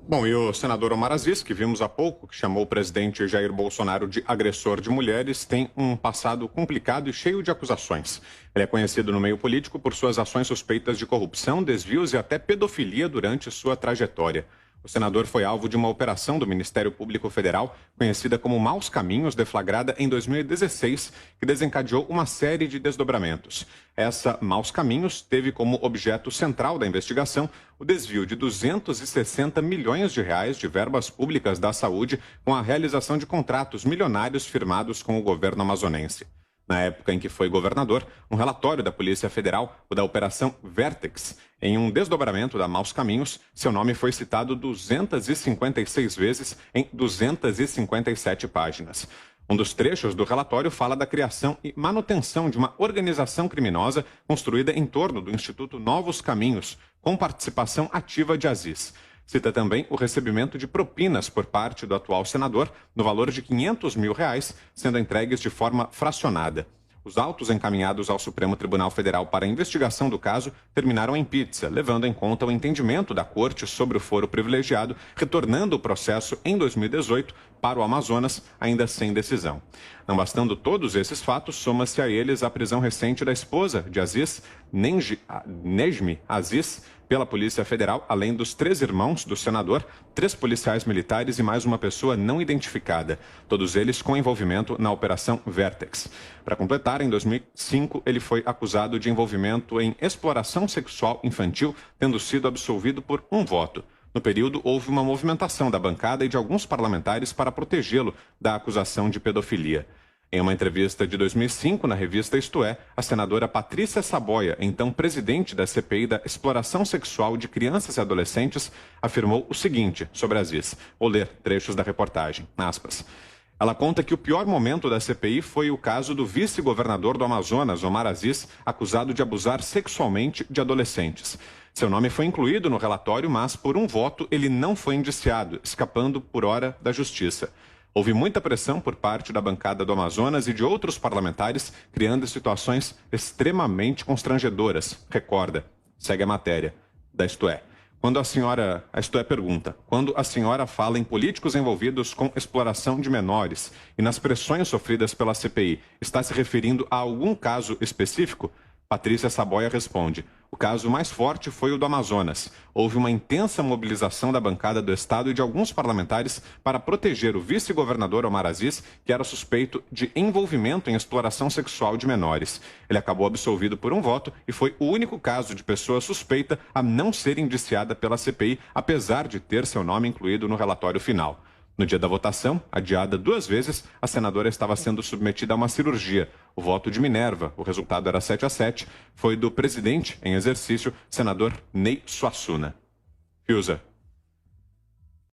Bom, e o senador Omar Aziz, que vimos há pouco, que chamou o presidente Jair Bolsonaro de agressor de mulheres, tem um passado complicado e cheio de acusações. Ele é conhecido no meio político por suas ações suspeitas de corrupção, desvios e até pedofilia durante sua trajetória. O senador foi alvo de uma operação do Ministério Público Federal, conhecida como Maus Caminhos, deflagrada em 2016, que desencadeou uma série de desdobramentos. Essa Maus Caminhos teve como objeto central da investigação o desvio de 260 milhões de reais de verbas públicas da saúde com a realização de contratos milionários firmados com o governo amazonense. Na época em que foi governador, um relatório da Polícia Federal, o da Operação Vertex, em um desdobramento da Maus Caminhos, seu nome foi citado 256 vezes em 257 páginas. Um dos trechos do relatório fala da criação e manutenção de uma organização criminosa construída em torno do Instituto Novos Caminhos, com participação ativa de Aziz. Cita também o recebimento de propinas por parte do atual senador, no valor de R$ 500 mil, sendo entregues de forma fracionada. Os autos encaminhados ao Supremo Tribunal Federal para a investigação do caso terminaram em pizza, levando em conta o entendimento da Corte sobre o foro privilegiado, retornando o processo em 2018 para o Amazonas, ainda sem decisão. Não bastando todos esses fatos, soma-se a eles a prisão recente da esposa de Aziz, Nejmi Aziz, pela Polícia Federal, além dos 3 irmãos do senador, 3 policiais militares e mais uma pessoa não identificada, todos eles com envolvimento na Operação Vertex. Para completar, em 2005, ele foi acusado de envolvimento em exploração sexual infantil, tendo sido absolvido por um voto. No período, houve uma movimentação da bancada e de alguns parlamentares para protegê-lo da acusação de pedofilia. Em uma entrevista de 2005, na revista Isto É, a senadora Patrícia Saboia, então presidente da CPI da exploração sexual de crianças e adolescentes, afirmou o seguinte sobre Aziz. Vou ler trechos da reportagem. Aspas. Ela conta que o pior momento da CPI foi o caso do vice-governador do Amazonas, Omar Aziz, acusado de abusar sexualmente de adolescentes. Seu nome foi incluído no relatório, mas por um voto ele não foi indiciado, escapando por hora da justiça. Houve muita pressão por parte da bancada do Amazonas e de outros parlamentares, criando situações extremamente constrangedoras. Recorda, segue a matéria da Isto É. A Isto É pergunta, quando a senhora fala em políticos envolvidos com exploração de menores e nas pressões sofridas pela CPI, está se referindo a algum caso específico? Patrícia Saboia responde, o caso mais forte foi o do Amazonas. Houve uma intensa mobilização da bancada do Estado e de alguns parlamentares para proteger o vice-governador Omar Aziz, que era suspeito de envolvimento em exploração sexual de menores. Ele acabou absolvido por um voto e foi o único caso de pessoa suspeita a não ser indiciada pela CPI, apesar de ter seu nome incluído no relatório final. No dia da votação, adiada 2 vezes, a senadora estava sendo submetida a uma cirurgia. O voto de Minerva, o resultado era 7-7, foi do presidente em exercício, senador Ney Suassuna. Fiuza.